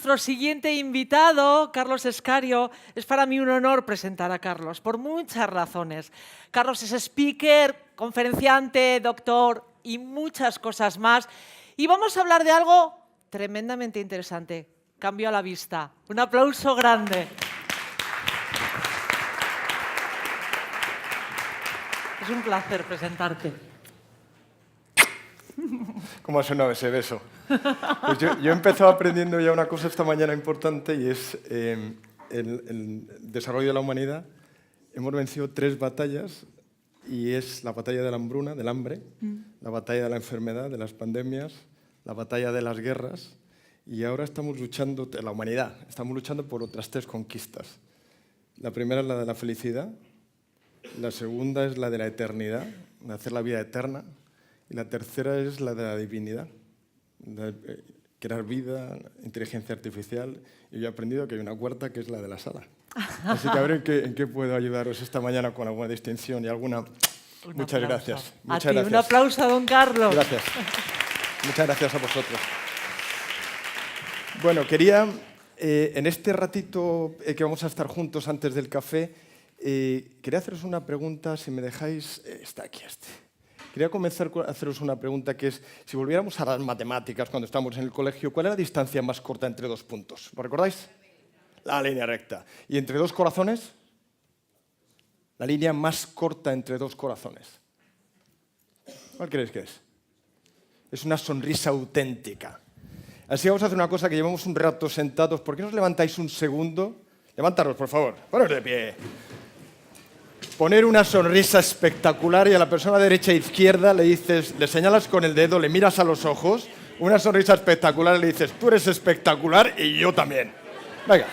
nuestro siguiente invitado, Carlos Escario. Es para mí un honor presentar a Carlos, por muchas razones. Carlos es speaker, conferenciante, doctor y muchas cosas más. Y vamos a hablar de algo tremendamente interesante. Cambio a la vista. Un aplauso grande. Es un placer presentarte. ¿Cómo ha sonado ese beso? Pues yo he empezado aprendiendo ya una cosa esta mañana importante y es el desarrollo de la humanidad. Hemos vencido 3 batallas y es la batalla de la hambruna, del hambre, la batalla de la enfermedad, de las pandemias, la batalla de las guerras y ahora estamos luchando, la humanidad, estamos luchando por otras 3 conquistas. La primera es la de la felicidad, la segunda es la de la eternidad, de hacer la vida eterna. Y la tercera es la de la divinidad, de crear vida, inteligencia artificial. Y yo he aprendido que hay una cuarta que es la de la sala. Así que a ver en qué puedo ayudaros esta mañana con alguna distinción y alguna... Muchas gracias. Muchas gracias. Un aplauso a don Carlos. Gracias. Muchas gracias a vosotros. Bueno, quería, en este ratito que vamos a estar juntos antes del café, quería haceros una pregunta, si me dejáis... Está aquí este. Quería comenzar a haceros una pregunta que es, si volviéramos a las matemáticas cuando estábamos en el colegio, ¿cuál es la distancia más corta entre 2 puntos? ¿Lo recordáis? La línea recta. ¿Y entre 2 corazones? La línea más corta entre 2 corazones. ¿Cuál creéis que es? Es una sonrisa auténtica. Así vamos a hacer una cosa que llevamos un rato sentados. ¿Por qué no os levantáis un segundo? Levantaros, por favor. Poneros de pie. Poner una sonrisa espectacular y a la persona derecha e izquierda le dices, le señalas con el dedo, le miras a los ojos, una sonrisa espectacular y le dices, tú eres espectacular y yo también. Venga.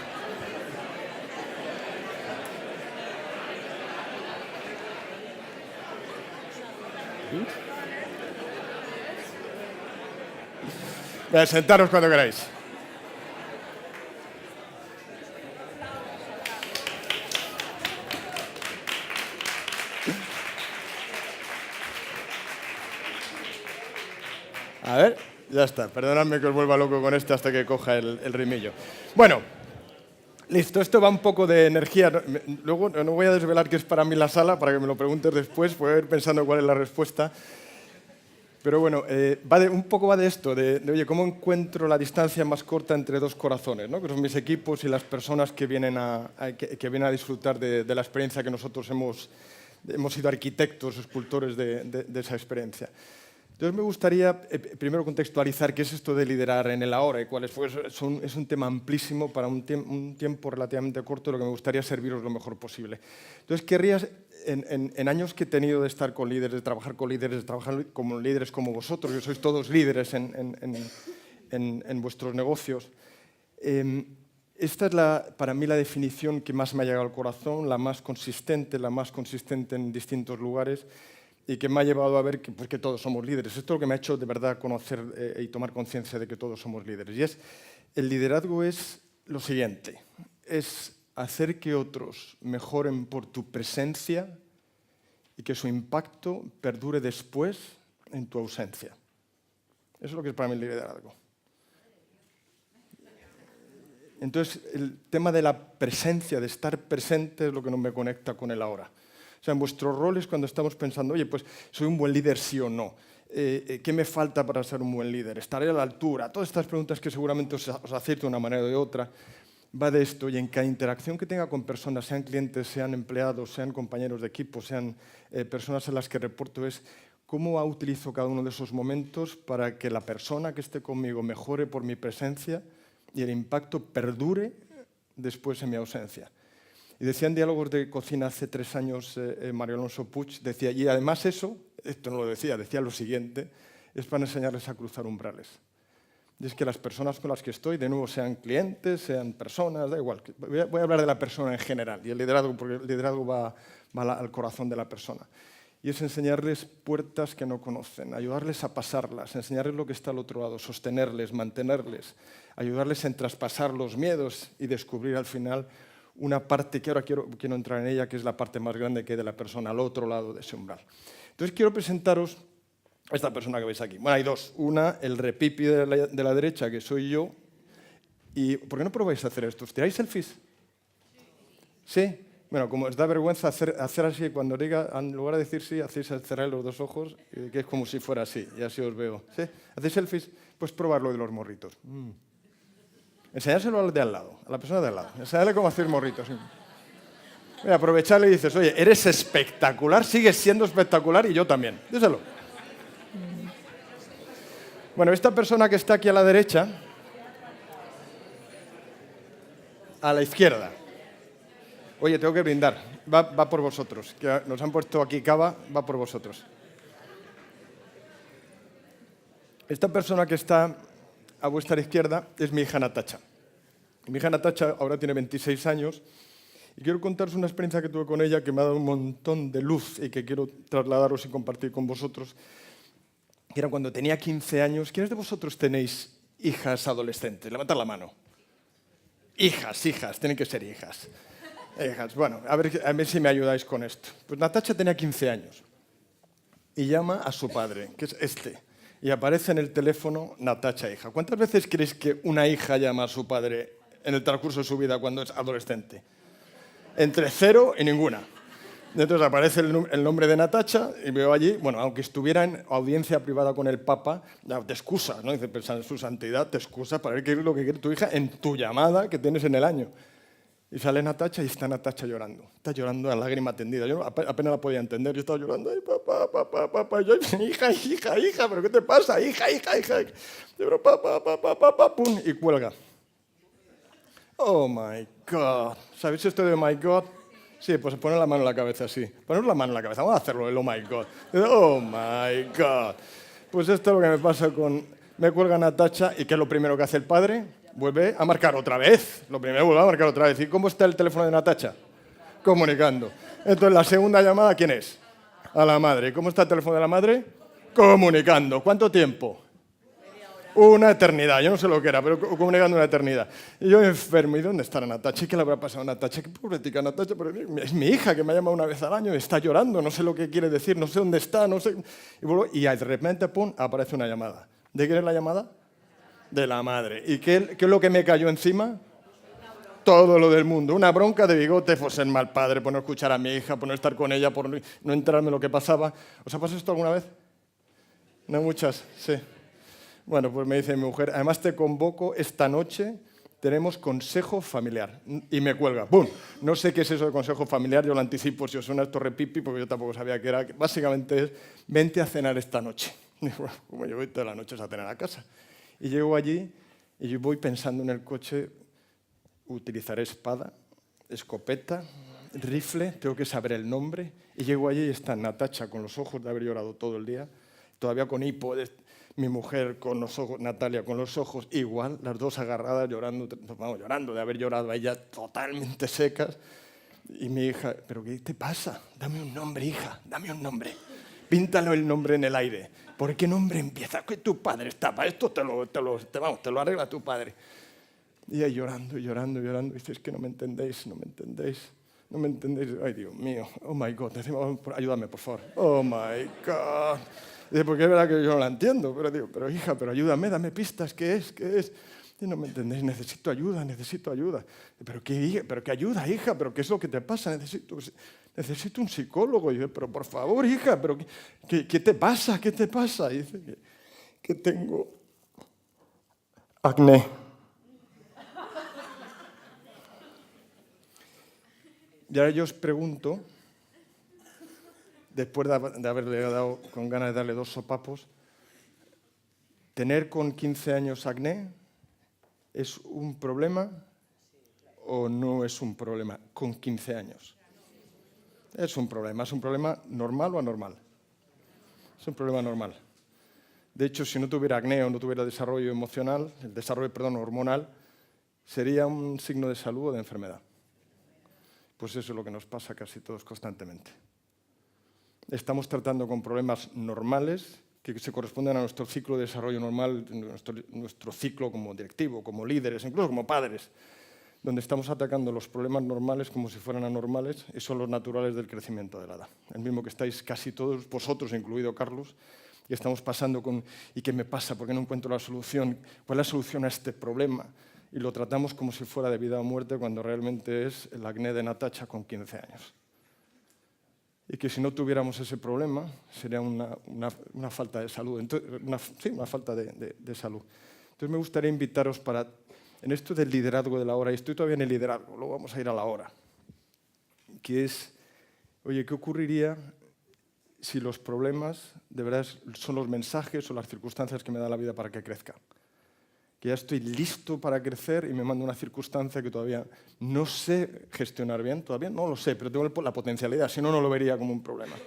Venga, sentaros cuando queráis. A ver, ya está. Perdonadme que os vuelva loco con este hasta que coja el rimillo. Bueno, listo. Esto va un poco de energía. Luego no voy a desvelar qué es para mí la sala, para que me lo preguntes después. Voy a ir pensando cuál es la respuesta. Pero bueno, un poco va de esto, de oye, ¿cómo encuentro la distancia más corta entre 2 corazones? ¿No? Que son mis equipos y las personas que vienen a disfrutar de la experiencia que nosotros hemos sido arquitectos, escultores de esa experiencia. Entonces me gustaría primero contextualizar qué es esto de liderar en el ahora y cuáles es un tema amplísimo para un tiempo relativamente corto, lo que me gustaría serviros lo mejor posible. Entonces querría, en años que he tenido de estar con líderes, de trabajar con líderes, de trabajar como líderes como vosotros, que sois todos líderes en vuestros negocios, esta es para mí la definición que más me ha llegado al corazón, la más consistente en distintos lugares, y que me ha llevado a ver que todos somos líderes. Esto es lo que me ha hecho de verdad conocer y tomar conciencia de que todos somos líderes. Y el liderazgo es lo siguiente, es hacer que otros mejoren por tu presencia y que su impacto perdure después en tu ausencia. Eso es lo que es para mí el liderazgo. Entonces, el tema de la presencia, de estar presente, es lo que no me conecta con el ahora. O sea, en vuestros roles, cuando estamos pensando, oye, pues, ¿soy un buen líder, sí o no? ¿Qué me falta para ser un buen líder? ¿Estaré a la altura? Todas estas preguntas que seguramente os hacéis de una manera o de otra, va de esto. Y en cada interacción que tenga con personas, sean clientes, sean empleados, sean compañeros de equipo, sean personas en las que reporto, es cómo utilizo cada uno de esos momentos para que la persona que esté conmigo mejore por mi presencia y el impacto perdure después en mi ausencia. Y decía en Diálogos de Cocina hace 3 años Mario Alonso Puig, decía, y además eso, esto no lo decía, decía lo siguiente, es para enseñarles a cruzar umbrales. Y es que las personas con las que estoy, de nuevo, sean clientes, sean personas, da igual, voy a hablar de la persona en general, y el liderazgo, porque el liderazgo va al corazón de la persona. Y es enseñarles puertas que no conocen, ayudarles a pasarlas, enseñarles lo que está al otro lado, sostenerles, mantenerles, ayudarles en traspasar los miedos y descubrir al final una parte que ahora quiero entrar en ella, que es la parte más grande que hay de la persona al otro lado de ese umbral. Entonces quiero presentaros a esta persona que veis aquí. Bueno, hay 2. Una, el repipi de la derecha, que soy yo, ¿Y por qué no probáis a hacer esto? ¿Os tiráis selfies? ¿Sí? Bueno, como os da vergüenza hacer así, cuando diga, en lugar de decir sí, hacéis cerrar los dos ojos, que es como si fuera así, y así os veo. ¿Sí? ¿Hacéis selfies? Pues probar lo de los morritos. Enseñárselo al de al lado, a la persona de al lado. Enseñarle cómo hacer morritos. Mira, aprovecharle y dices, oye, eres espectacular, sigues siendo espectacular y yo también. Díselo. Bueno, esta persona que está aquí a la derecha, a la izquierda. Oye, tengo que brindar. Va por vosotros. Que nos han puesto aquí cava, va por vosotros. Esta persona que está a vuestra izquierda es mi hija Natacha. Mi hija Natacha ahora tiene 26 años y quiero contaros una experiencia que tuve con ella que me ha dado un montón de luz y que quiero trasladaros y compartir con vosotros. Que era cuando tenía 15 años. ¿Quiénes de vosotros tenéis hijas adolescentes? Levantad la mano. Hijas, tienen que ser hijas. Bueno, a ver si me ayudáis con esto. Pues Natacha tenía 15 años y llama a su padre, que es este, y aparece en el teléfono Natacha, hija. ¿Cuántas veces creéis que una hija llama a su padre en el transcurso de su vida cuando es adolescente? Entre 0 y ninguna. Entonces aparece el nombre de Natacha y veo allí, bueno, aunque estuviera en audiencia privada con el Papa, te excusa, ¿no? Dice, pensar en su santidad, te excusa para ver qué es lo que quiere tu hija en tu llamada que tienes en el año. Y sale Natacha y está Natacha llorando. Está llorando a lágrima tendida. Yo apenas la podía entender. Yo estaba llorando. Ay, papá. Yo, hija, ¿pero qué te pasa? Hija. Pero papá, pum, y cuelga. Oh, my God. ¿Sabéis esto de oh, my God? Sí, pues poner la mano en la cabeza, sí. Poner la mano en la cabeza. Vamos a hacerlo, el oh, my God. Oh, my God. Pues esto es lo que me pasa con... Me cuelga Natacha y ¿qué es lo primero que hace el padre? Vuelve a marcar otra vez. Lo primero vuelve a marcar otra vez. ¿Y cómo está el teléfono de Natacha? Comunicando. Entonces, la segunda llamada, ¿quién es? A la madre. ¿Cómo está el teléfono de la madre? Comunicando. ¿Cuánto tiempo? Una eternidad. Yo no sé lo que era, pero comunicando una eternidad. Y yo enfermo. ¿Y dónde está Natacha? ¿Qué le habrá pasado a Natacha? Qué pobretica Natacha. Pero es mi hija que me llama una vez al año y está llorando. No sé lo que quiere decir. No sé dónde está. No sé. Y de repente, pum, aparece una llamada. ¿De quién es la llamada? De la madre. ¿Y qué es lo que me cayó encima? Todo lo del mundo. Una bronca de bigote, por ser mal padre, por no escuchar a mi hija, por no estar con ella, por no enterarme lo que pasaba. ¿Os ha pasado esto alguna vez? No muchas, sí. Bueno, pues me dice mi mujer, además te convoco esta noche, tenemos consejo familiar. Y me cuelga, ¡pum! No sé qué es eso de consejo familiar, yo lo anticipo si os suena esto repipi, porque yo tampoco sabía qué era. Básicamente es, vente a cenar esta noche. Y bueno, como yo voy todas las noches a cenar a casa. Y llego allí y yo voy pensando en el coche, utilizaré espada, escopeta, rifle, tengo que saber el nombre. Y llego allí y está Natacha con los ojos de haber llorado todo el día, todavía con hipo, mi mujer con los ojos, Natalia con los ojos igual, las dos agarradas llorando, vamos, llorando de haber llorado a ella totalmente secas. Y mi hija, ¿pero qué te pasa? Dame un nombre, hija, dame un nombre. Píntalo el nombre en el aire. ¿Por qué nombre empieza? Que tu padre está para esto, te lo arregla tu padre. Y ahí llorando. Dice, es que no me entendéis. Ay, Dios mío. Oh, my God. Ayúdame, por favor. Oh, my God. Dice, porque es verdad que yo no la entiendo. Pero digo, pero hija, pero ayúdame, dame pistas. ¿Qué es? Y no me entendéis, necesito ayuda. ¿Pero qué ayuda, hija? ¿Pero qué es lo que te pasa? Necesito un psicólogo. Y yo, pero por favor, hija, ¿pero qué te pasa? ¿Qué te pasa? Y dice que tengo acné. Y ahora yo os pregunto, después de haberle dado con ganas de darle 2 sopapos, ¿tener con 15 años acné es un problema o no es un problema con 15 años? Es un problema normal o anormal. Es un problema normal. De hecho, si no tuviera acné o no tuviera desarrollo emocional, hormonal, sería un signo de salud o de enfermedad. Pues eso es lo que nos pasa casi todos constantemente. Estamos tratando con problemas normales que se corresponden a nuestro ciclo de desarrollo normal, nuestro ciclo como directivo, como líderes, incluso como padres, donde estamos atacando los problemas normales como si fueran anormales y son los naturales del crecimiento de la edad. El mismo que estáis casi todos, vosotros, incluido Carlos, y estamos pasando con ¿y qué me pasa? ¿Por qué no encuentro la solución? ¿Cuál es la solución a este problema? y lo tratamos como si fuera de vida o muerte cuando realmente es el acné de Natacha con 15 años. Y que si no tuviéramos ese problema sería una falta de salud, una falta de salud. Entonces me gustaría invitaros en esto del liderazgo de la hora, y estoy todavía en el liderazgo, luego vamos a ir a la hora, que es, oye, ¿qué ocurriría si los problemas de verdad son los mensajes o las circunstancias que me da la vida para que crezca? Que ya estoy listo para crecer y me manda una circunstancia que todavía no sé gestionar bien, todavía no lo sé, pero tengo la potencialidad, si no, no lo vería como un problema.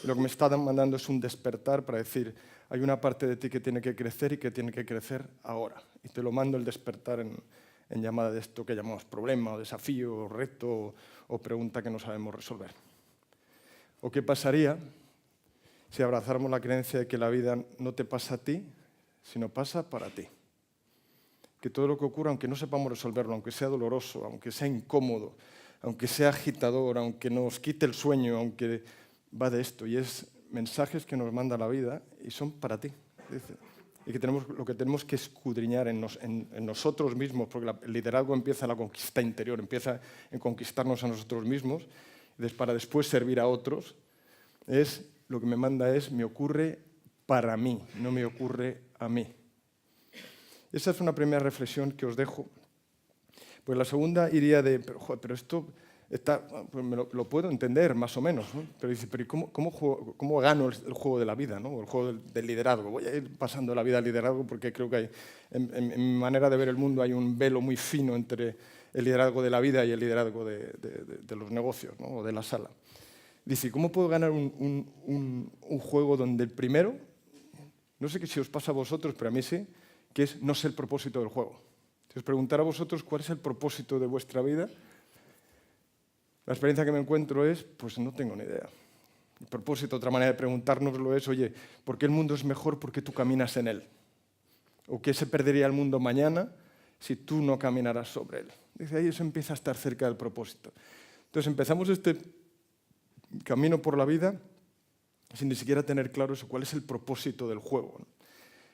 Y lo que me está mandando es un despertar para decir, hay una parte de ti que tiene que crecer y que tiene que crecer ahora. Y te lo mando el despertar en llamada de esto que llamamos problema, o desafío, o reto, o pregunta que no sabemos resolver. ¿O qué pasaría si abrazáramos la creencia de que la vida no te pasa a ti, sino pasa para ti? Que todo lo que ocurra, aunque no sepamos resolverlo, aunque sea doloroso, aunque sea incómodo, aunque sea agitador, aunque nos quite el sueño, aunque va de esto, y es mensajes que nos manda la vida y son para ti. Y que lo que tenemos que escudriñar en nosotros mismos, porque el liderazgo empieza en la conquista interior, empieza en conquistarnos a nosotros mismos, para después servir a otros, lo que me manda me ocurre para mí, no me ocurre a mí. Esa es una primera reflexión que os dejo. Pues la segunda iría pero esto pues lo puedo entender más o menos, ¿no? Pero dice, pero ¿cómo gano el juego de la vida, ¿no? El juego del liderazgo? Voy a ir pasando la vida al liderazgo porque creo que en mi manera de ver el mundo hay un velo muy fino entre el liderazgo de la vida y el liderazgo de los negocios, ¿no? O de la sala. Dice, ¿cómo puedo ganar un juego donde el primero, no sé si os pasa a vosotros, pero a mí sí, que es no sé el propósito del juego? Si os preguntara a vosotros cuál es el propósito de vuestra vida, la experiencia que me encuentro pues no tengo ni idea. El propósito, otra manera de preguntárnoslo es, oye, ¿por qué el mundo es mejor porque tú caminas en él? ¿O qué se perdería el mundo mañana si tú no caminaras sobre él? Dice, ahí eso empieza a estar cerca del propósito. Entonces empezamos este camino por la vida sin ni siquiera tener claro cuál es el propósito del juego, ¿no?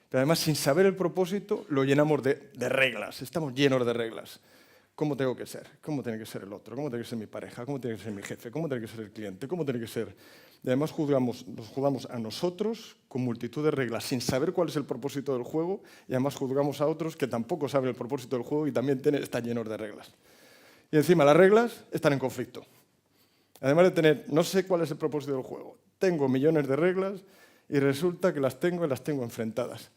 Pero además, sin saber el propósito, lo llenamos de reglas. Estamos llenos de reglas. ¿Cómo tengo que ser? ¿Cómo tiene que ser el otro? ¿Cómo tiene que ser mi pareja? ¿Cómo tiene que ser mi jefe? ¿Cómo tiene que ser el cliente? ¿Cómo tiene que ser? Y además nos juzgamos a nosotros con multitud de reglas, sin saber cuál es el propósito del juego, y además juzgamos a otros que tampoco saben el propósito del juego y también están llenos de reglas. Y encima las reglas están en conflicto. Además de tener, no sé cuál es el propósito del juego, tengo millones de reglas y resulta que las tengo enfrentadas.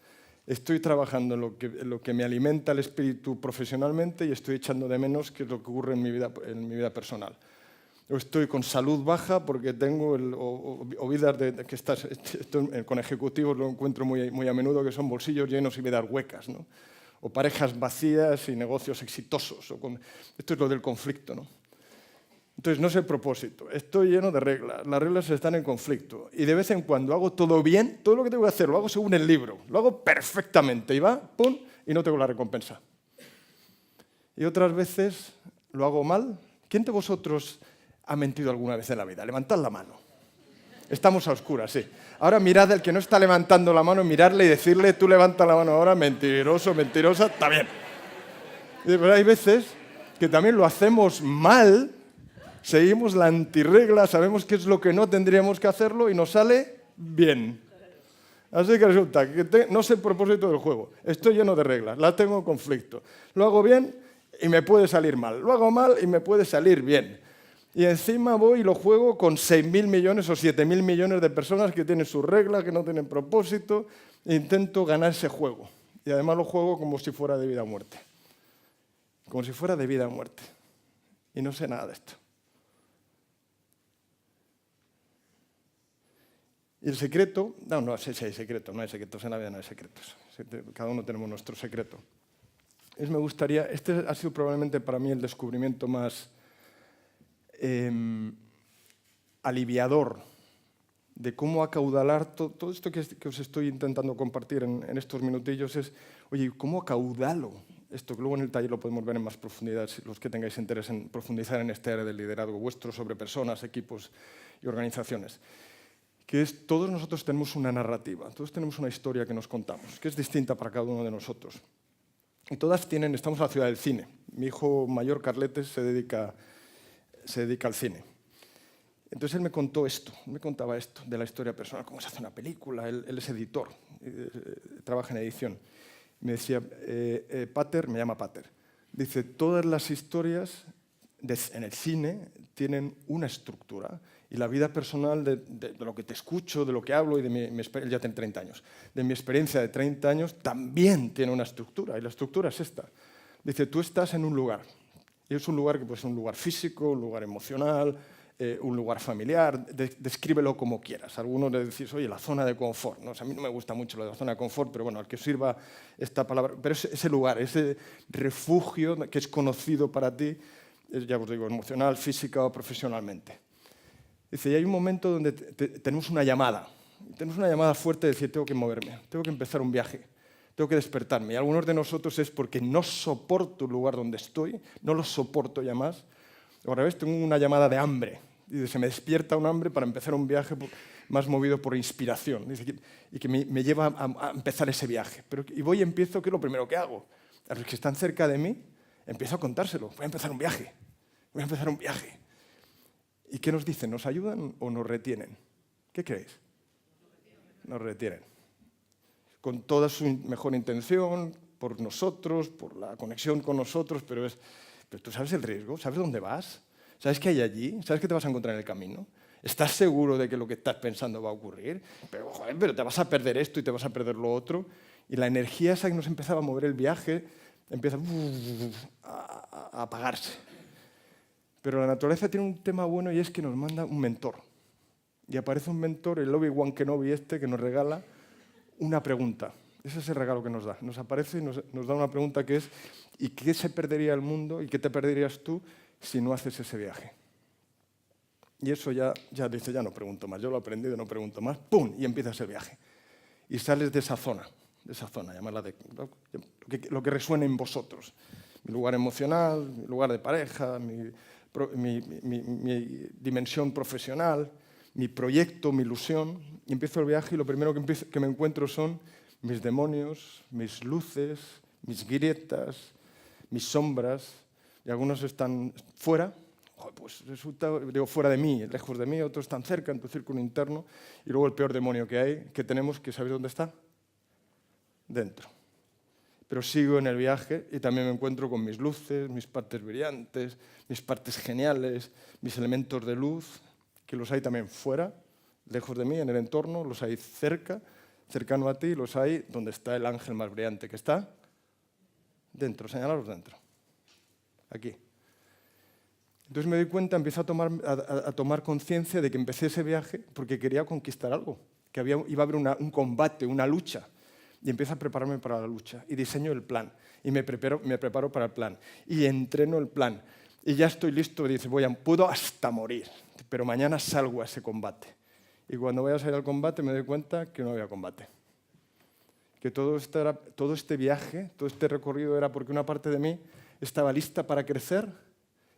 Estoy trabajando en lo que me alimenta el espíritu profesionalmente y estoy echando de menos qué es lo que ocurre en mi vida personal. O estoy con salud baja porque tengo vidas esto con ejecutivos lo encuentro muy a menudo, que son bolsillos llenos y vidas huecas, ¿no? O parejas vacías y negocios exitosos. Esto es lo del conflicto, ¿no? Entonces, no sé el propósito. Estoy lleno de reglas. Las reglas están en conflicto. Y de vez en cuando hago todo bien, todo lo que tengo que hacer lo hago según el libro. Lo hago perfectamente. Y va, pum, y no tengo la recompensa. Y otras veces lo hago mal. ¿Quién de vosotros ha mentido alguna vez en la vida? Levantad la mano. Estamos a oscuras, sí. Ahora mirad al que no está levantando la mano, mirarle y decirle, tú levanta la mano ahora, mentiroso, mentirosa, está bien. Pero hay veces que también lo hacemos mal. Seguimos la antirregla, sabemos qué es lo que no tendríamos que hacerlo y nos sale bien. Así que resulta que no sé el propósito del juego. Estoy lleno de reglas, las tengo en conflicto. Lo hago bien y me puede salir mal. Lo hago mal y me puede salir bien. Y encima voy y lo juego con 6.000 millones o 7.000 millones de personas que tienen sus reglas, que no tienen propósito. E intento ganar ese juego. Y además lo juego como si fuera de vida o muerte. Como si fuera de vida o muerte. Y no sé nada de esto. Y el secreto, no sé si hay secreto, no hay secretos en la vida, no hay secretos. Cada uno tenemos nuestro secreto. Me gustaría, este ha sido probablemente para mí el descubrimiento más aliviador de cómo acaudalar todo esto que os estoy intentando compartir en estos minutillos oye, ¿cómo acaudalo esto? Que luego en el taller lo podemos ver en más profundidad, los que tengáis interés en profundizar en este área del liderazgo vuestro sobre personas, equipos y organizaciones. Que todos nosotros tenemos una narrativa, todos tenemos una historia que nos contamos, que es distinta para cada uno de nosotros. Y todas tienen, estamos en la ciudad del cine. Mi hijo mayor, Carletes, se dedica al cine. Entonces él me contó esto, me contaba esto de la historia personal, cómo se hace una película. Él es editor, trabaja en edición. Me decía, Pater, me llama Pater, dice, todas las historias en el cine tienen una estructura y la vida personal de lo que te escucho, de lo que hablo y de mi experiencia, ya tiene 30 años, de mi experiencia de 30 años también tiene una estructura y la estructura es esta. Dice, tú estás en un lugar y es un lugar que puede ser un lugar físico, un lugar emocional, un lugar familiar, descríbelo como quieras. Algunos le decís, oye, la zona de confort. ¿No? O sea, a mí no me gusta mucho lo de la zona de confort, pero bueno, al que os sirva esta palabra. Pero ese lugar, ese refugio que es conocido para ti, ya os digo, emocional, física o profesionalmente. Dice, y hay un momento donde tenemos una llamada. Tenemos una llamada fuerte de decir, tengo que moverme, tengo que empezar un viaje, tengo que despertarme. Y algunos de nosotros es porque no soporto el lugar donde estoy, no lo soporto ya más. O al revés, tengo una llamada de hambre. Y se me despierta un hambre para empezar un viaje más movido por inspiración. Y que me lleva a empezar ese viaje. Y voy y empiezo, ¿qué es lo primero que hago? A los que están cerca de mí, empiezo a contárselo. Voy a empezar un viaje. Voy a empezar un viaje. ¿Y qué nos dicen? ¿Nos ayudan o nos retienen? ¿Qué creéis? Nos retienen. Con toda su mejor intención, por nosotros, por la conexión con nosotros, pero tú sabes el riesgo, sabes dónde vas, sabes qué hay allí, sabes qué te vas a encontrar en el camino. ¿Estás seguro de que lo que estás pensando va a ocurrir? Pero, joder, pero te vas a perder esto y te vas a perder lo otro. Y la energía esa que nos empezaba a mover el viaje empieza a apagarse. Pero la naturaleza tiene un tema bueno y es que nos manda un mentor. Y aparece un mentor, el Obi-Wan Kenobi que nos regala una pregunta. Ese es el regalo que nos da. Nos aparece y nos da una pregunta que es ¿y qué se perdería el mundo y qué te perderías tú si no haces ese viaje? Y eso ya dice, ya no pregunto más. Yo lo he aprendido, no pregunto más. ¡Pum! Y empieza ese viaje. Y sales de esa zona, llamarla lo que resuene en vosotros. Mi lugar emocional, mi lugar de pareja, mi dimensión profesional, mi proyecto, mi ilusión. Y empiezo el viaje y lo primero que me encuentro son mis demonios, mis luces, mis grietas, mis sombras. Y algunos están fuera, pues resulta, digo, fuera de mí, lejos de mí, otros están cerca, en tu círculo interno. Y luego el peor demonio que tenemos, que ¿sabéis dónde está? Dentro. Pero sigo en el viaje y también me encuentro con mis luces, mis partes brillantes, mis partes geniales, mis elementos de luz, que los hay también fuera, lejos de mí, en el entorno, los hay cerca, cercano a ti, los hay donde está el ángel más brillante, que está dentro, señalaros dentro, aquí. Entonces me doy cuenta, empiezo a tomar conciencia de que empecé ese viaje porque quería conquistar algo, que iba a haber un combate, una lucha. Y empiezo a prepararme para la lucha y diseño el plan. Y me preparo para el plan. Y entreno el plan. Y ya estoy listo. Dice, puedo hasta morir, pero mañana salgo a ese combate. Y cuando voy a salir al combate me doy cuenta que no había combate. Que todo este viaje, todo este recorrido era porque una parte de mí estaba lista para crecer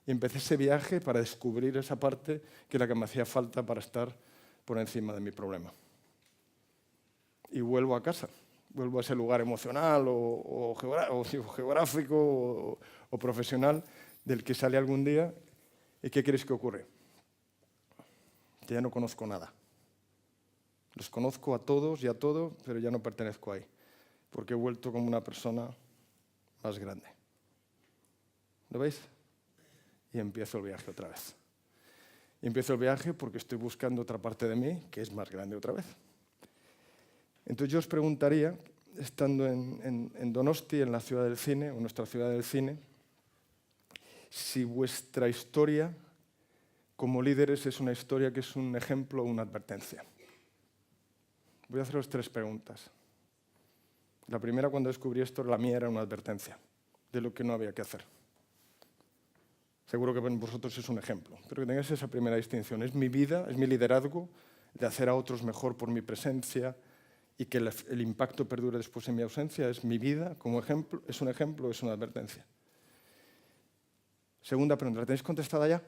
y empecé ese viaje para descubrir esa parte que era la que me hacía falta para estar por encima de mi problema. Y vuelvo a casa. Vuelvo a ese lugar emocional o geográfico o profesional del que sale algún día. ¿Y qué crees que ocurre? Que ya no conozco nada. Los conozco a todos y a todo, pero ya no pertenezco ahí, porque he vuelto como una persona más grande. ¿Lo veis? Y empiezo el viaje otra vez. Y empiezo el viaje porque estoy buscando otra parte de mí que es más grande otra vez. Entonces yo os preguntaría, estando en Donosti, en la ciudad del cine, o nuestra ciudad del cine, si vuestra historia como líderes es una historia que es un ejemplo o una advertencia. Voy a haceros 3 preguntas. La primera, cuando descubrí esto, la mía era una advertencia de lo que no había que hacer. Seguro que vosotros es un ejemplo, pero que tengáis esa primera distinción. Es mi vida, es mi liderazgo, de hacer a otros mejor por mi presencia, y que el impacto perdure después en mi ausencia, es mi vida como ejemplo, es un ejemplo, es una advertencia. Segunda pregunta, ¿la tenéis contestada ya?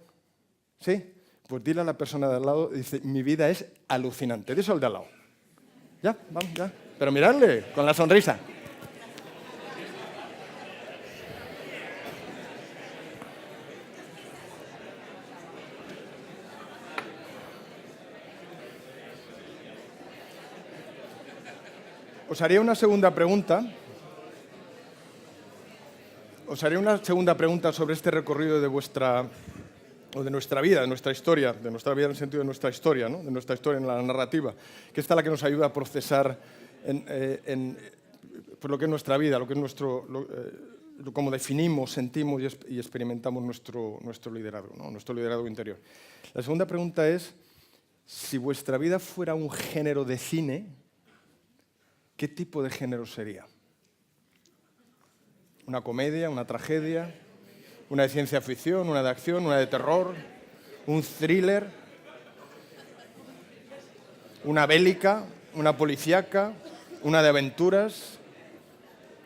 ¿Sí? Pues dile a la persona de al lado, dice, mi vida es alucinante. Díselo al de al lado. ¿Ya? Vamos, ya. Pero miradle, con la sonrisa. Os haría una segunda pregunta. Os haré una segunda pregunta sobre este recorrido de nuestra vida, de nuestra historia, de nuestra vida en el sentido de nuestra historia, ¿no? De nuestra historia en la narrativa, que esta es la que nos ayuda a procesar pues lo que es nuestra vida, lo que es cómo definimos, sentimos y experimentamos nuestro liderazgo, ¿no? Nuestro liderazgo interior. La segunda pregunta es, si vuestra vida fuera un género de cine, ¿qué tipo de género sería? ¿Una comedia, una tragedia, una de ciencia ficción, una de acción, una de terror, un thriller, una bélica, una policíaca, una de aventuras?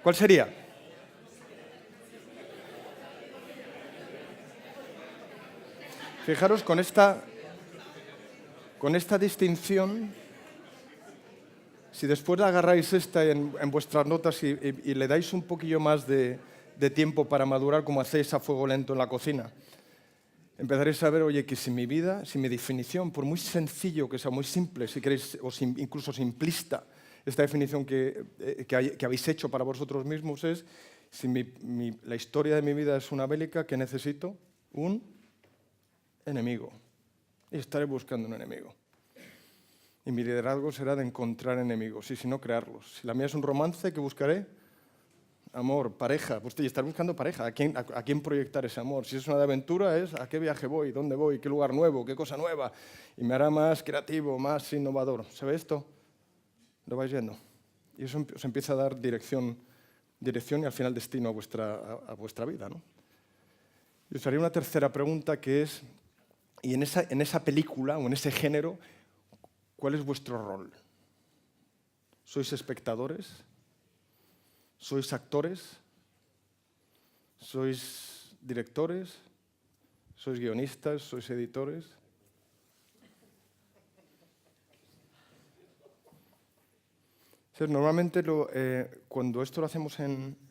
¿Cuál sería? Fijaros, con esta distinción, si después agarráis esta en vuestras notas y le dais un poquillo más de tiempo para madurar, como hacéis a fuego lento en la cocina, empezaréis a ver, oye, que si mi vida, si mi definición, por muy sencillo que sea, muy simple, si queréis, o incluso simplista, esta definición que habéis hecho para vosotros mismos es, si la historia de mi vida es una bélica, ¿qué necesito? Un enemigo. Y estaré buscando un enemigo. Y mi liderazgo será de encontrar enemigos, y si no, crearlos. Si la mía es un romance, ¿qué buscaré? Amor, pareja. Pues estar buscando pareja. ¿A quién proyectar ese amor? Si es una de aventura, es a qué viaje voy, dónde voy, qué lugar nuevo, qué cosa nueva. Y me hará más creativo, más innovador. ¿Se ve esto? Lo vais viendo. Y eso os empieza a dar dirección y al final destino a vuestra vida, ¿no? Y os haría una tercera pregunta que es, y en esa película o en ese género, ¿cuál es vuestro rol? ¿Sois espectadores? ¿Sois actores? ¿Sois directores? ¿Sois guionistas? ¿Sois editores? Normalmente cuando esto lo hacemos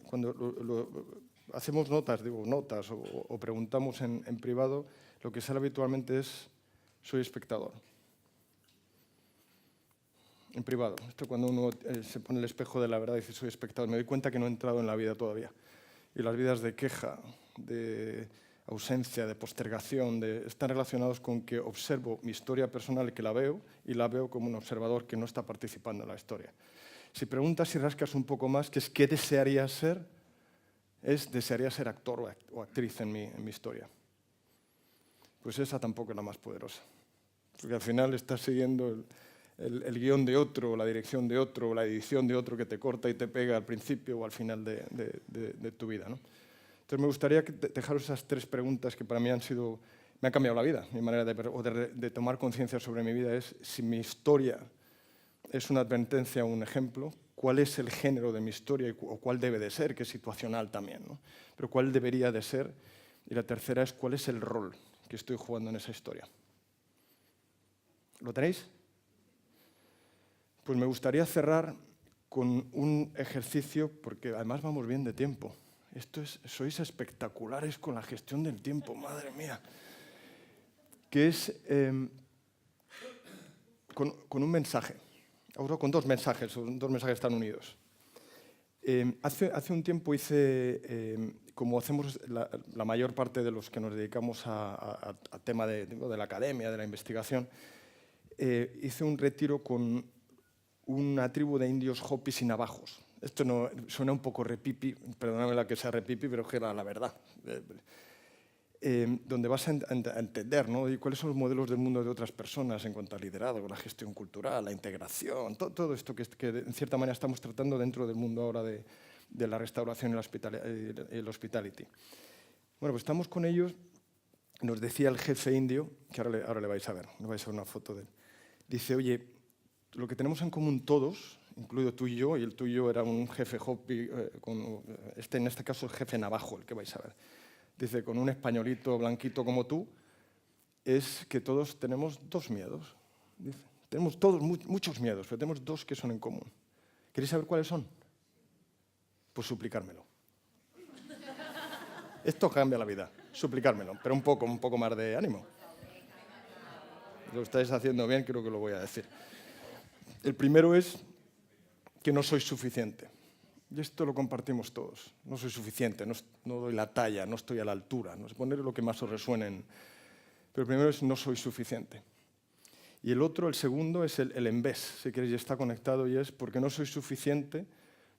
cuando hacemos notas o preguntamos en privado, lo que sale habitualmente es soy espectador. En privado. Esto cuando uno se pone el espejo de la verdad y dice soy espectador, me doy cuenta que no he entrado en la vida todavía. Y las vidas de queja, de ausencia, de postergación, están relacionados con que observo mi historia personal, que la veo, y la veo como un observador que no está participando en la historia. Si preguntas y rascas un poco más, que es ¿qué desearías ser? Desearía ser actor o actriz en mi historia. Pues esa tampoco es la más poderosa. Porque al final estás siguiendo el guión de otro, la dirección de otro, la edición de otro que te corta y te pega al principio o al final de tu vida, ¿no? Entonces me gustaría dejaros esas tres preguntas que para mí me han cambiado la vida. Mi manera de tomar conciencia sobre mi vida es si mi historia es una advertencia o un ejemplo, cuál es el género de mi historia o cuál debe de ser, que es situacional también, ¿no? Pero cuál debería de ser. Y la tercera es cuál es el rol que estoy jugando en esa historia. ¿Lo tenéis? Pues me gustaría cerrar con un ejercicio, porque además vamos bien de tiempo. Sois espectaculares con la gestión del tiempo, madre mía. Que es con un mensaje, ahora con dos mensajes están unidos. Hace un tiempo hice, como hacemos la mayor parte de los que nos dedicamos a tema de la academia, de la investigación, hice un retiro con una tribu de indios Hopis y navajos. Esto no, suena un poco repipi, perdóname la que sea repipi, pero es que era la verdad. Donde vas a entender, ¿no? Y cuáles son los modelos del mundo de otras personas en cuanto al liderazgo, la gestión cultural, la integración, todo esto que en cierta manera estamos tratando dentro del mundo ahora de la restauración y el hospitality. Bueno, pues estamos con ellos, nos decía el jefe indio, que ahora le vais a ver una foto de él, dice, oye, lo que tenemos en común todos, incluido tú y yo, y el tuyo era un jefe Hopi, en este caso el jefe navajo, el que vais a ver. Dice, con un españolito blanquito como tú, es que todos tenemos dos miedos. Dice, tenemos todos muchos miedos, pero tenemos dos que son en común. ¿Queréis saber cuáles son? Pues suplicármelo. Esto cambia la vida, suplicármelo, pero un poco más de ánimo. Lo estáis haciendo bien, creo que lo voy a decir. El primero es que no soy suficiente. Y esto lo compartimos todos. No soy suficiente, no doy la talla, no estoy a la altura. No sé, poner lo que más os resuene. Pero el primero es no soy suficiente. Y el otro, el segundo, es el en vez, si queréis, está conectado y es porque no soy suficiente,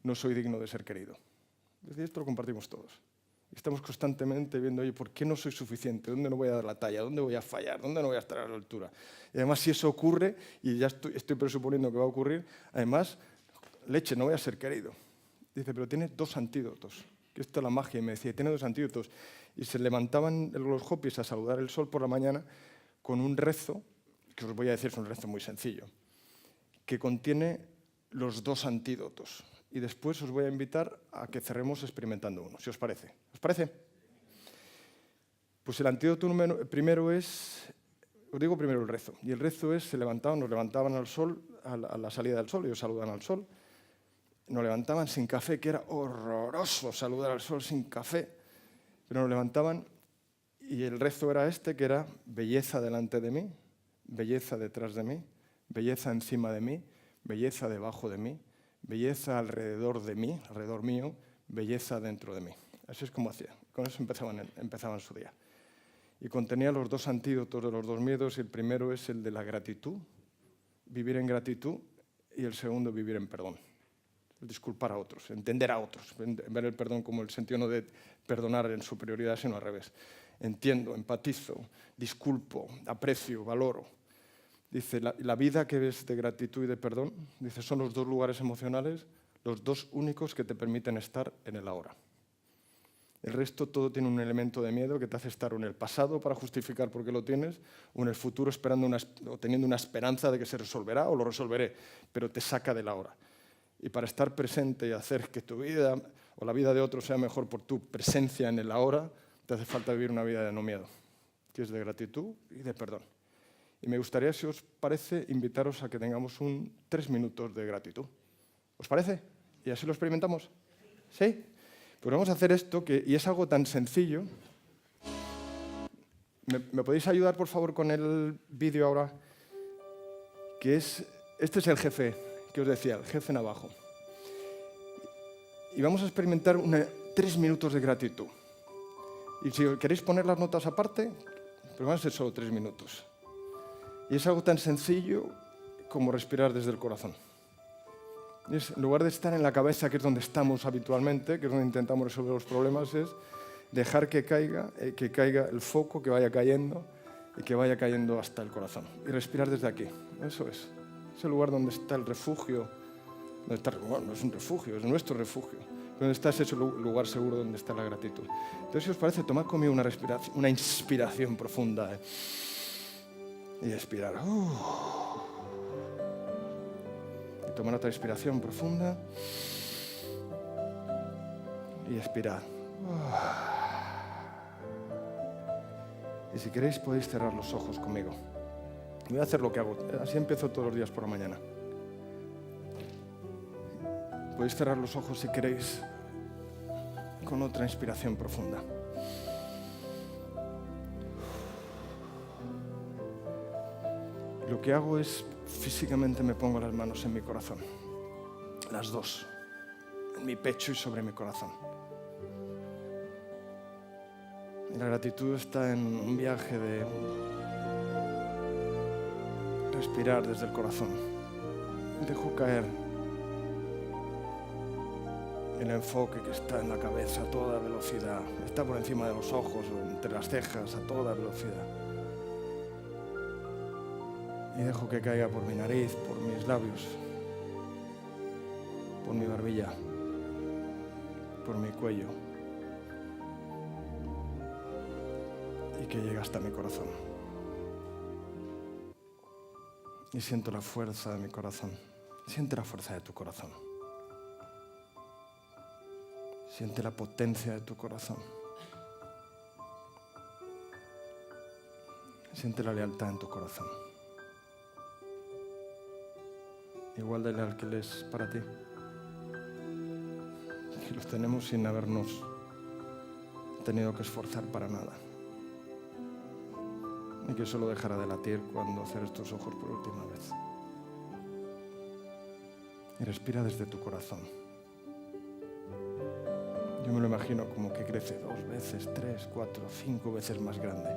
no soy digno de ser querido. Es decir, esto lo compartimos todos. Estamos constantemente viendo, oye, ¿por qué no soy suficiente? ¿Dónde no voy a dar la talla? ¿Dónde voy a fallar? ¿Dónde no voy a estar a la altura? Y además, si eso ocurre, y ya estoy presuponiendo que va a ocurrir, además, leche, no voy a ser querido. Dice, pero tiene 2 antídotos. Que esto es la magia. Y me decía, tiene 2 antídotos. Y se levantaban los Hopis a saludar el sol por la mañana con un rezo, que os voy a decir, es un rezo muy sencillo, que contiene los 2 antídotos. Y después os voy a invitar a que cerremos experimentando uno, si os parece. ¿Os parece? Pues el antídoto primero es, os digo primero el rezo. Y el rezo es, nos levantaban al sol, a la salida del sol, ellos saludan al sol. Nos levantaban sin café, que era horroroso saludar al sol sin café. Pero nos levantaban y el rezo era este, que era belleza delante de mí, belleza detrás de mí, belleza encima de mí, belleza debajo de mí, belleza alrededor de mí, alrededor mío, belleza dentro de mí. Así es como hacía. Con eso empezaban su día. Y contenía los 2 antídotos de los 2 miedos. Y el primero es el de la gratitud, vivir en gratitud, y el segundo, vivir en perdón. Disculpar a otros, entender a otros, ver el perdón como el sentido no de perdonar en superioridad, sino al revés. Entiendo, empatizo, disculpo, aprecio, valoro. Dice, la vida que ves de gratitud y de perdón, dice, son los 2 lugares emocionales, los 2 únicos que te permiten estar en el ahora. El resto todo tiene un elemento de miedo que te hace estar en el pasado para justificar por qué lo tienes, o en el futuro esperando o teniendo una esperanza de que se resolverá o lo resolveré, pero te saca del ahora. Y para estar presente y hacer que tu vida o la vida de otros sea mejor por tu presencia en el ahora, te hace falta vivir una vida de no miedo, que es de gratitud y de perdón. Y me gustaría, si os parece, invitaros a que tengamos 3 minutos de gratitud. ¿Os parece? ¿Y así lo experimentamos? ¿Sí? Pues vamos a hacer esto, y es algo tan sencillo. ¿Me podéis ayudar, por favor, con el vídeo ahora? Este es el jefe que os decía, el jefe navajo. Y vamos a experimentar 3 minutos de gratitud. Y si queréis poner las notas aparte, pues van a ser solo 3 minutos. Y es algo tan sencillo como respirar desde el corazón. En lugar de estar en la cabeza, que es donde estamos habitualmente, que es donde intentamos resolver los problemas, es dejar que caiga el foco, que vaya cayendo y que vaya cayendo hasta el corazón. Y respirar desde aquí. Eso es. Es el lugar donde está el refugio. Bueno, no es un refugio, es nuestro refugio. Donde está ese lugar seguro donde está la gratitud. Entonces, si os parece, tomad conmigo una inspiración profunda. Y expirar. Y tomar otra inspiración profunda. Y expirar. Y si queréis, podéis cerrar los ojos conmigo. Voy a hacer lo que hago. Así empiezo todos los días por la mañana. Podéis cerrar los ojos si queréis con otra inspiración profunda. Lo que hago es, físicamente me pongo las manos en mi corazón. Las 2. En mi pecho y sobre mi corazón. Y la gratitud está en un viaje de respirar desde el corazón. Dejo caer el enfoque que está en la cabeza a toda velocidad. Está por encima de los ojos o entre las cejas a toda velocidad. Y dejo que caiga por mi nariz, por mis labios, por mi barbilla, por mi cuello. Y que llegue hasta mi corazón. Y siento la fuerza de mi corazón. Siente la fuerza de tu corazón. Siente la potencia de tu corazón. Siente la lealtad en tu corazón. Igual de leal que Él es para ti. Que los tenemos sin habernos tenido que esforzar para nada. Y que solo dejará de latir cuando cierres tus ojos por última vez. y respira desde tu corazón. Yo me lo imagino como que crece 2 veces, 3, 4, 5 veces más grande.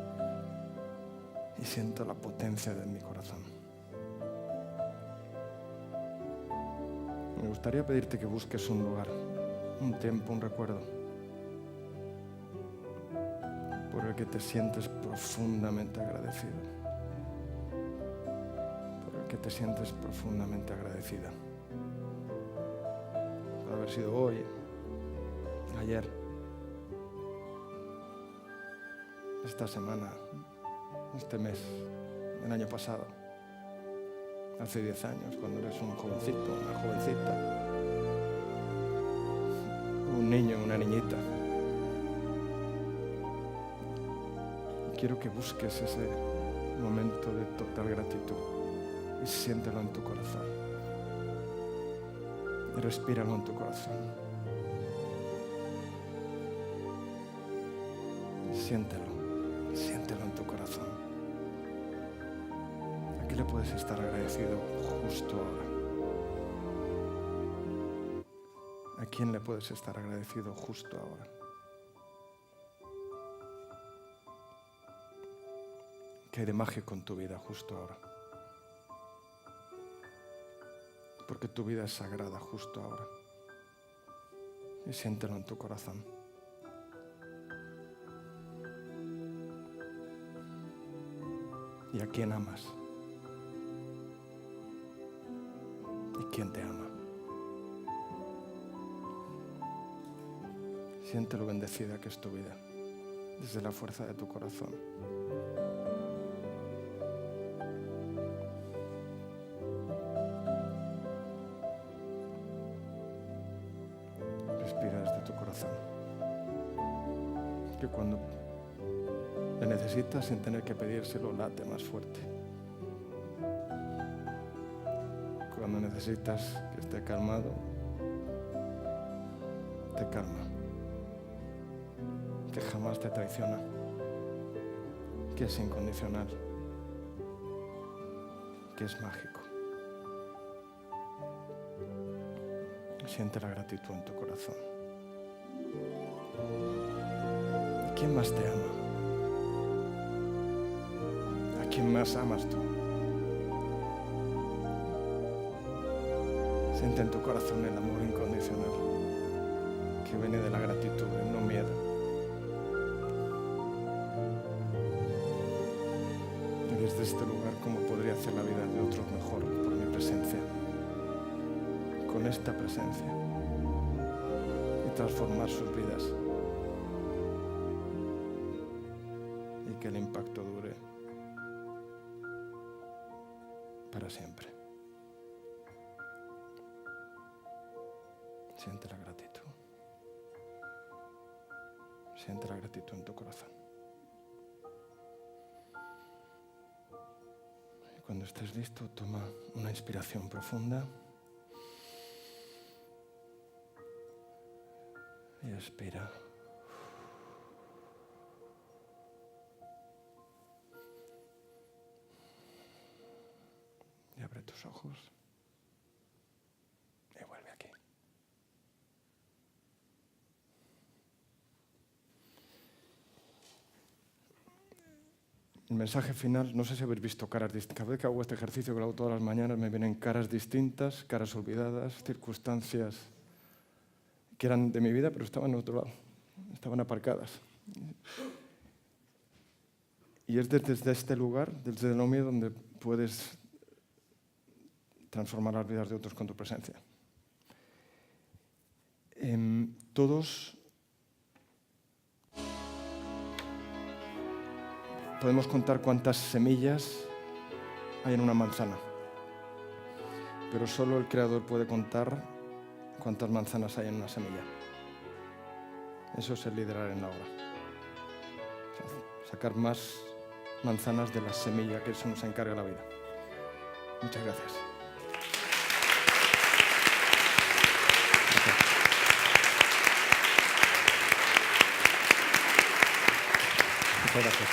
Y siento la potencia de mi corazón. Me gustaría pedirte que busques un lugar, un tiempo, un recuerdo, por el que te sientes profundamente agradecido. Por el que te sientes profundamente agradecida. Por haber sido hoy, ayer, esta semana, este mes, el año pasado, hace 10 años, cuando eres un jovencito, una jovencita, un niño, una niñita. Quiero que busques ese momento de total gratitud y siéntelo en tu corazón. Y respíralo en tu corazón. Siéntelo en tu corazón. ¿A qué le puedes estar agradecido justo ahora? ¿A quién le puedes estar agradecido justo ahora? ¿Qué hay de mágico en tu vida justo ahora? Porque tu vida es sagrada justo ahora. Y siéntelo en tu corazón. ¿Y a quién amas? ¿Y quién te ama? Siente lo bendecida que es tu vida, desde la fuerza de tu corazón. Respira desde tu corazón. Que cuando le necesitas, sin tener que pedírselo, late más fuerte. Cuando necesitas que esté calmado, te calma. Que jamás te traiciona, que es incondicional, que es mágico. Siente la gratitud en tu corazón. ¿Quién más te ama? ¿A quién más amas tú? Siente en tu corazón el amor incondicional que viene de la gratitud, el no miedo. Desde este lugar, ¿cómo podría hacer la vida de otros mejor por mi presencia? Con esta presencia. Y transformar sus vidas. Y que el impacto dure para siempre. Siente la gratitud. Siente la gratitud en tu corazón. Cuando estés listo, toma una inspiración profunda y expira. Y abre tus ojos y vuelve aquí. El mensaje final, no sé si habéis visto caras distintas. Cada vez que hago este ejercicio, que lo hago todas las mañanas, me vienen caras distintas, caras olvidadas, circunstancias que eran de mi vida, pero estaban en otro lado, estaban aparcadas. Y es desde este lugar, desde el Omni, donde puedes transformar las vidas de otros con tu presencia. Todos podemos contar cuántas semillas hay en una manzana, pero solo el Creador puede contar cuántas manzanas hay en una semilla. Eso es el liderar en la obra. O sea, sacar más manzanas de la semilla, que eso nos encarga la vida. Muchas gracias. Muchas gracias.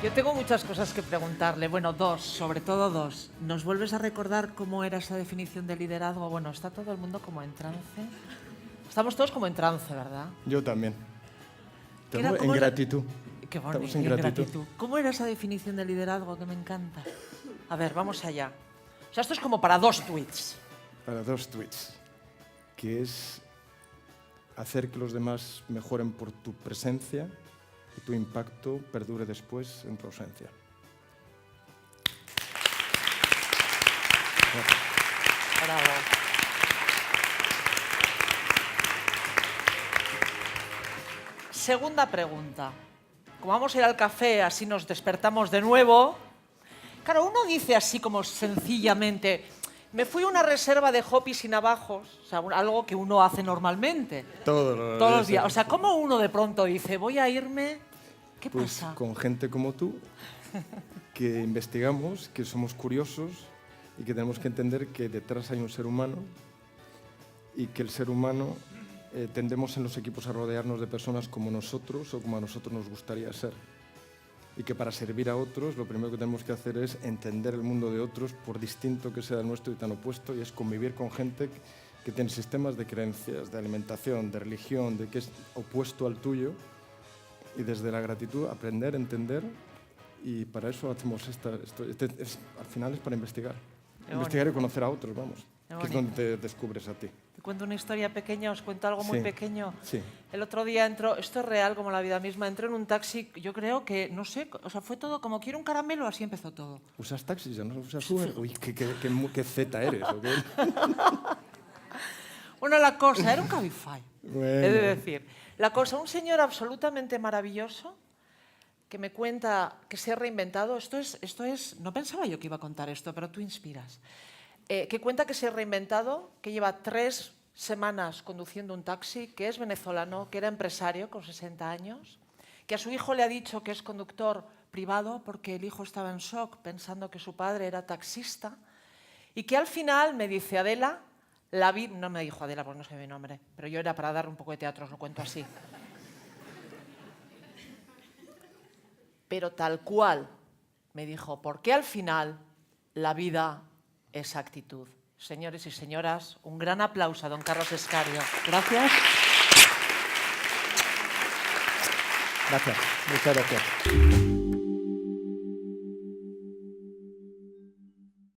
Yo tengo muchas cosas que preguntarle. Bueno, dos, sobre todo dos. ¿Nos vuelves a recordar cómo era esa definición de liderazgo? Bueno, está todo el mundo como en trance. Estamos todos como en trance, ¿verdad? Yo también. ¿Qué era? Estamos en ¿Cómo era? gratitud. Qué bonito, Estamos en gratitud. ¿Cómo era esa definición de liderazgo que me encanta? A ver, vamos allá. O sea, esto es como para 2 tweets. Para 2 tweets. Que es hacer que los demás mejoren por tu presencia y tu impacto perdure después en tu ausencia. Bravo. Segunda pregunta. Como vamos a ir al café, así nos despertamos de nuevo. Claro, uno dice así como sencillamente, me fui a una reserva de hopis y navajos, o sea, algo que uno hace normalmente. Todos los días. O sea, ¿cómo uno de pronto dice, voy a irme? ¿Qué Pues pasa? con gente como tú, que investigamos, que somos curiosos y que tenemos que entender que detrás hay un ser humano y que el ser humano tendemos en los equipos a rodearnos de personas como nosotros o como a nosotros nos gustaría ser. Y que para servir a otros lo primero que tenemos que hacer es entender el mundo de otros, por distinto que sea el nuestro y tan opuesto, y es convivir con gente que tiene sistemas de creencias, de alimentación, de religión, de que es opuesto al tuyo, y desde la gratitud aprender, entender, y para eso hacemos al final es para investigar. Investigar y conocer a otros, vamos, que es donde te descubres a ti. Te cuento una historia pequeña, os cuento algo muy pequeño. Sí. El otro día entró, esto es real como la vida misma, entré en un taxi, yo creo que, no sé, o sea, fue todo como quiero un caramelo, así empezó todo. ¿Usas taxis? ¿Ya no usas Uber? Uy, qué zeta eres, ¿o qué? Bueno, la cosa, era un Cabify, Bueno. he de decir. La cosa, un señor absolutamente maravilloso que me cuenta que se ha reinventado. Esto es, no pensaba yo que iba a contar esto, pero tú inspiras. Que cuenta que se ha reinventado, que lleva 3 semanas conduciendo un taxi, que es venezolano, que era empresario con 60 años, que a su hijo le ha dicho que es conductor privado porque el hijo estaba en shock pensando que su padre era taxista, y que al final me dice, Adela, la vida... No me dijo Adela porque no sé mi nombre, pero yo era para dar un poco de teatro, os lo cuento así. Pero tal cual me dijo, porque al final la vida es actitud. Señores y señoras, un gran aplauso a don Carlos Escario. Gracias. Gracias, muchas gracias.